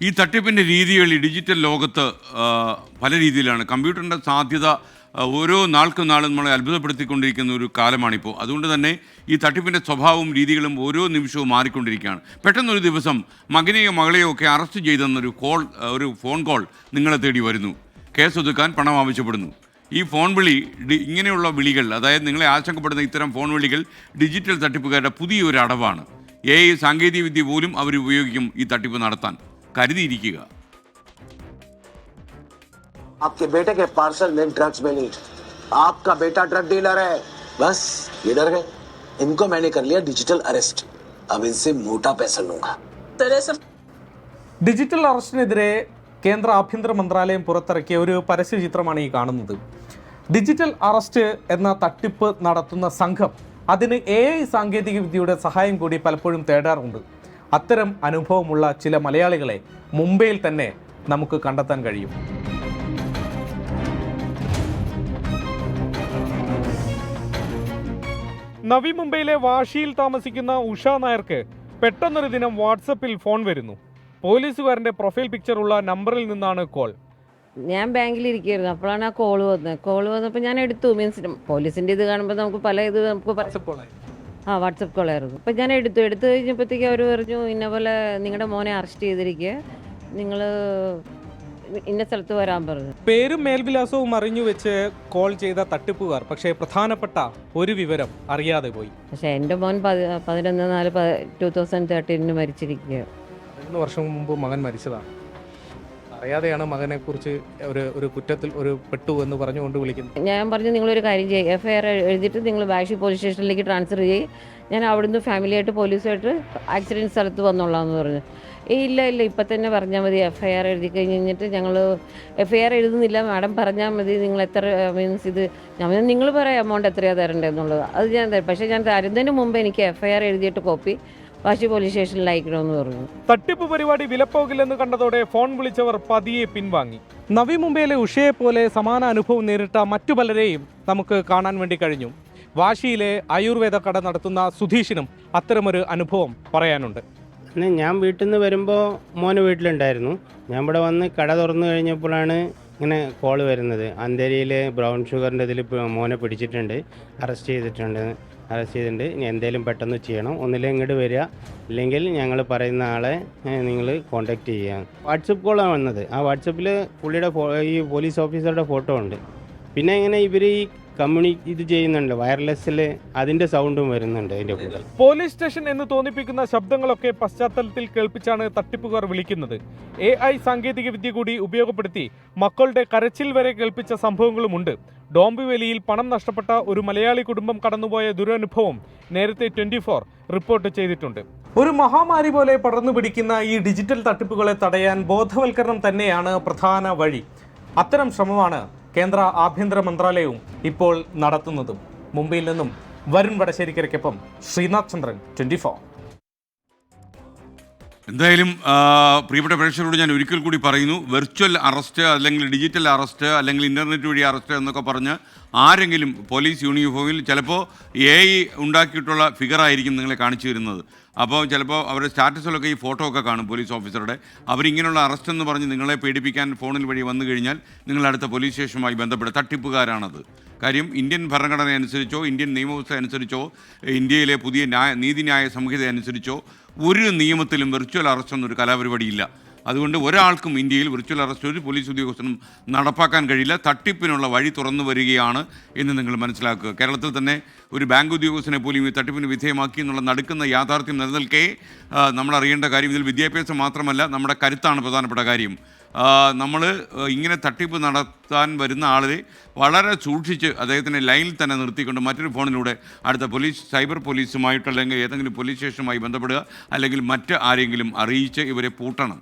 ഈ തട്ടിപ്പിൻ്റെ രീതികൾ ഈ ഡിജിറ്റൽ ലോകത്ത് പല രീതിയിലാണ്. കമ്പ്യൂട്ടറിൻ്റെ സാധ്യത ഓരോ നാൾക്കും നാളും നമ്മളെ അത്ഭുതപ്പെടുത്തിക്കൊണ്ടിരിക്കുന്ന ഒരു കാലമാണിപ്പോൾ. അതുകൊണ്ട് തന്നെ ഈ തട്ടിപ്പിൻ്റെ സ്വഭാവവും രീതികളും ഓരോ നിമിഷവും മാറിക്കൊണ്ടിരിക്കുകയാണ്. പെട്ടെന്നൊരു ദിവസം മകനെയോ മകളെയോ ഒക്കെ അറസ്റ്റ് ചെയ്തെന്നൊരു ഒരു ഫോൺ കോൾ നിങ്ങളെ തേടി വരുന്നു. കേസ് ഒതുക്കാൻ പണം ആവശ്യപ്പെടുന്നു. ഈ ഫോൺ വിളി ഇങ്ങനെയുള്ള വിളികൾ, അതായത് നിങ്ങളെ ആശങ്കപ്പെടുന്ന ഇത്തരം ഫോൺ വിളികൾ ഡിജിറ്റൽ തട്ടിപ്പുകാരുടെ പുതിയൊരു അടവാണ്. AI സാങ്കേതികവിദ്യ പോലും അവർ ഉപയോഗിക്കും ഈ തട്ടിപ്പ് നടത്താൻ. കരുതിയിരിക്കുക. आपके बेटे के पार्सल में ड्रग्स मिली। आपका बेटा ड्रग डीलर है। बस ये डर गए। इनको मैंने कर लिया डिजिटल अरेस्ट। अब इनसे मोटा पैसा लूंगा। ഡിജിറ്റൽ അറസ്റ്റിനെതിരെ കേന്ദ്ര ആഭ്യന്തര മന്ത്രാലയം പുറത്തിറക്കിയ ഒരു പരസ്യചിത്രമാണ് ഈ കാണുന്നത്. ഡിജിറ്റൽ അറസ്റ്റ് എന്ന തട്ടിപ്പ് നടത്തുന്ന സംഘം അതിന് AI സാങ്കേതികവിദ്യയുടെ സഹായം കൂടി പലപ്പോഴും തേടാറുണ്ട്. അത്തരം അനുഭവമുള്ള ചില മലയാളികളെ മുംബൈയിൽ തന്നെ നമുക്ക് കണ്ടെത്താൻ കഴിയും. നവി മുംബൈയിലെ വാഷിയിൽ താമസിക്കുന്ന ഉഷ നായർക്ക് പെട്ടെന്നൊരു ദിനം വാട്സപ്പിൽ ഫോൺ വരുന്നു. പോലീസുകാരൻ്റെ പ്രൊഫൈൽ പിക്ചറുള്ള നമ്പറിൽ നിന്നാണ് കോൾ. ഞാൻ ബാങ്കിലിരിക്കുകയായിരുന്നു. അപ്പോഴാണ് ആ കോൾ വന്നപ്പോൾ ഞാൻ എടുത്തു. മീൻസ് പോലീസിൻ്റെ ഇത് കാണുമ്പോൾ നമുക്ക് പല ഇത് നമുക്ക് വാട്സപ്പ് കോളായിരുന്നു. അപ്പം ഞാൻ എടുത്തു കഴിഞ്ഞപ്പോഴത്തേക്ക് അവർ പറഞ്ഞു, ഇന്ന പോലെ നിങ്ങളുടെ മോനെ അറസ്റ്റ് ചെയ്തിരിക്കുക, നിങ്ങൾ ഇന്ന സ്ഥലത്ത് വരാൻ പറഞ്ഞു. പേരും മേൽവിലാസവും അറിഞ്ഞു വെച്ച് കോൾ ചെയ്ത തട്ടിപ്പുകാർ പക്ഷേ പ്രധാനപ്പെട്ട ഒരു വിവരം അറിയാതെ പോയി. പക്ഷേ എൻ്റെ മോൻ 11/4/2013 മരിച്ചിരിക്കുക. 2 വർഷം മുമ്പ് മകൻ മരിച്ചതാണ്. അറിയാതെയാണ് മകനെക്കുറിച്ച് ഒരു കുറ്റത്തിൽ പെട്ടു എന്ന് പറഞ്ഞുകൊണ്ട് വിളിക്കുന്നത്. ഞാൻ പറഞ്ഞു, നിങ്ങളൊരു കാര്യം ചെയ്യുക, FIR എഴുതിയിട്ട് നിങ്ങൾ ബാഷി പോലീസ് സ്റ്റേഷനിലേക്ക് ട്രാൻസ്ഫർ ചെയ്യും, ഞാൻ അവിടുന്ന് ഫാമിലിയായിട്ട് പോലീസുമായിട്ട് ആക്സിഡൻറ്റ് സ്ഥലത്ത് വന്നോളാം എന്ന് പറഞ്ഞു. ഇല്ല ഇപ്പം തന്നെ പറഞ്ഞാൽ മതി, FIR എഴുതി കഴിഞ്ഞിട്ട് ഞങ്ങൾ FIR എഴുതുന്നില്ല മാഡം, പറഞ്ഞാൽ മതി നിങ്ങൾ എത്ര മീൻസ് ഇത് നിങ്ങൾ പറയാം എമൗണ്ട് എത്രയാണ് തരേണ്ടതെന്നുള്ളത്, അത് ഞാൻ തരാം. പക്ഷേ ഞാൻ തരുന്നതിന് മുമ്പ് എനിക്ക് FIR എഴുതിയിട്ട് കോപ്പി വാശി പോലീസ് സ്റ്റേഷനിൽ അയക്കണമെന്ന് പറഞ്ഞു. തട്ടിപ്പ് പരിപാടി വിലപ്പോകില്ലെന്ന് കണ്ടതോടെ ഫോൺ വിളിച്ചവർ പതിയെ പിൻവാങ്ങി. നവി മുംബൈയിലെ ഉഷയെ പോലെ സമാന അനുഭവം നേരിട്ട മറ്റു പലരെയും നമുക്ക് കാണാൻ വേണ്ടി കഴിഞ്ഞു. വാശിയിലെ ആയുർവേദ കട നടത്തുന്ന സുധീഷിനും അത്തരമൊരു അനുഭവം പറയാനുണ്ട്. ഞാൻ വീട്ടിൽ നിന്ന് വരുമ്പോൾ മോന് വീട്ടിലുണ്ടായിരുന്നു. ഞാൻ ഇവിടെ വന്ന് കട തുറന്നു കഴിഞ്ഞപ്പോഴാണ് ഇങ്ങനെ കോൾ വരുന്നത്. അന്തേരിയിൽ ബ്രൗൺ ഷുഗറിൻ്റെ ഇതിൽ മോനെ പിടിച്ചിട്ടുണ്ട്, അറസ്റ്റ് ചെയ്തിട്ടുണ്ട്. ഇനി എന്തെങ്കിലും പെട്ടെന്ന് ചെയ്യണം, ഒന്നില്ലെങ്കിൽ ഇങ്ങോട്ട് വരിക, ഇല്ലെങ്കിൽ ഞങ്ങൾ പറയുന്ന ആളെ നിങ്ങൾ കോൺടാക്റ്റ് ചെയ്യുക. വാട്സപ്പ് കോളാണ് വന്നത്. ആ വാട്സപ്പിൽ പുള്ളിയുടെ ഈ പോലീസ് ഓഫീസറുടെ ഫോട്ടോ ഉണ്ട്. പിന്നെ ഇങ്ങനെ ഇവർ ഈ ഇത് ചെയ്യുന്നുണ്ട്, വയർലെസ്സിൽ അതിൻ്റെ സൗണ്ടും വരുന്നുണ്ട് അതിൻ്റെ കൂടെ. പോലീസ് സ്റ്റേഷൻ എന്ന് തോന്നിപ്പിക്കുന്ന ശബ്ദങ്ങളൊക്കെ പശ്ചാത്തലത്തിൽ കേൾപ്പിച്ചാണ് തട്ടിപ്പുകാർ വിളിക്കുന്നത്. AI സാങ്കേതികവിദ്യ കൂടി ഉപയോഗപ്പെടുത്തി മക്കളുടെ കരച്ചിൽ വരെ കേൾപ്പിച്ച സംഭവങ്ങളുമുണ്ട്. ഡോംബിവലിയിൽ പണം നഷ്ടപ്പെട്ട ഒരു മലയാളി കുടുംബം കടന്നുപോയ ദുരനുഭവം നേരത്തെ 24 റിപ്പോർട്ട് ചെയ്തിട്ടുണ്ട്. ഒരു മഹാമാരി പോലെ പടർന്നു പിടിക്കുന്ന ഈ ഡിജിറ്റൽ തട്ടിപ്പുകളെ തടയാൻ ബോധവൽക്കരണം തന്നെയാണ് പ്രധാന വഴി. അത്തരം ശ്രമമാണ് കേന്ദ്ര ആഭ്യന്തര മന്ത്രാലയവും ഇപ്പോൾ നടത്തുന്നതും. മുംബൈയിൽ നിന്നും വരുൺ വടശ്ശേരിക്കരയ്ക്കൊപ്പം ശ്രീനാഥ് ചന്ദ്രൻ, 24. എന്തായാലും പ്രിയപ്പെട്ട പ്രേക്ഷകരോട് ഞാൻ ഒരിക്കൽ കൂടി പറയുന്നു, വെർച്വൽ അറസ്റ്റ് അല്ലെങ്കിൽ ഡിജിറ്റൽ അറസ്റ്റ് അല്ലെങ്കിൽ ഇൻ്റർനെറ്റ് വഴി അറസ്റ്റ് എന്നൊക്കെ പറഞ്ഞ് ആരെങ്കിലും പോലീസ് യൂണിഫോമിൽ ചിലപ്പോൾ AI ഉണ്ടാക്കിയിട്ടുള്ള ഫിഗറായിരിക്കും നിങ്ങളെ കാണിച്ചു തരുന്നത്. അപ്പോൾ ചിലപ്പോൾ അവരുടെ സ്റ്റാറ്റസിലൊക്കെ ഈ ഫോട്ടോ ഒക്കെ കാണും പോലീസ് ഓഫീസറുടെ. അവരിങ്ങനെയുള്ള അറസ്റ്റ് എന്ന് പറഞ്ഞ് നിങ്ങളെ പേടിപ്പിക്കാൻ ഫോണിൽ വഴി വന്നു കഴിഞ്ഞാൽ നിങ്ങൾ അടുത്ത പോലീസ് സ്റ്റേഷനുമായി ബന്ധപ്പെടുക. തട്ടിപ്പുകാരാണത്. കാര്യം ഇന്ത്യൻ ഭരണഘടന അനുസരിച്ചോ ഇന്ത്യൻ നിയമവ്യവസ്ഥ അനുസരിച്ചോ ഇന്ത്യയിലെ പുതിയ നീതിന്യായ സംഹിത അനുസരിച്ചോ ഒരു നിയമത്തിലും വെർച്വൽ അറസ്റ്റ് എന്നൊരു കലാപരിപാടിയില്ല. അതുകൊണ്ട് ഒരാൾക്കും ഇന്ത്യയിൽ വെർച്വൽ അറസ്റ്റ് ഒരു പോലീസ് ഉദ്യോഗസ്ഥനും നടപ്പാക്കാൻ കഴിയില്ല. തട്ടിപ്പിനുള്ള വഴി തുറന്നു വരികയാണ് എന്ന് നിങ്ങൾ മനസ്സിലാക്കുക. കേരളത്തിൽ തന്നെ ഒരു ബാങ്ക് ഉദ്യോഗസ്ഥനെ പോലും ഈ തട്ടിപ്പിന് വിധേയമാക്കി എന്നുള്ള നടുക്കുന്ന യാഥാർത്ഥ്യം നിലനിൽക്കെ നമ്മൾ അറിയേണ്ട കാര്യം ഇതിൽ വിദ്യാഭ്യാസം മാത്രമല്ല, നമ്മുടെ കരുത്താണ് പ്രധാനപ്പെട്ട കാര്യം. നമ്മൾ ഇങ്ങനെ തട്ടിപ്പ് നടത്താൻ വരുന്ന ആളെ വളരെ സൂക്ഷിച്ച് അദ്ദേഹത്തിനെ ലൈനിൽ തന്നെ നിർത്തിക്കൊണ്ട് മറ്റൊരു ഫോണിലൂടെ അടുത്ത സൈബർ പോലീസുമായിട്ട് അല്ലെങ്കിൽ ഏതെങ്കിലും പോലീസ് സ്റ്റേഷനുമായി ബന്ധപ്പെടുക, അല്ലെങ്കിൽ മറ്റ് ആരെങ്കിലും അറിയിച്ച് ഇവരെ പൂട്ടണം.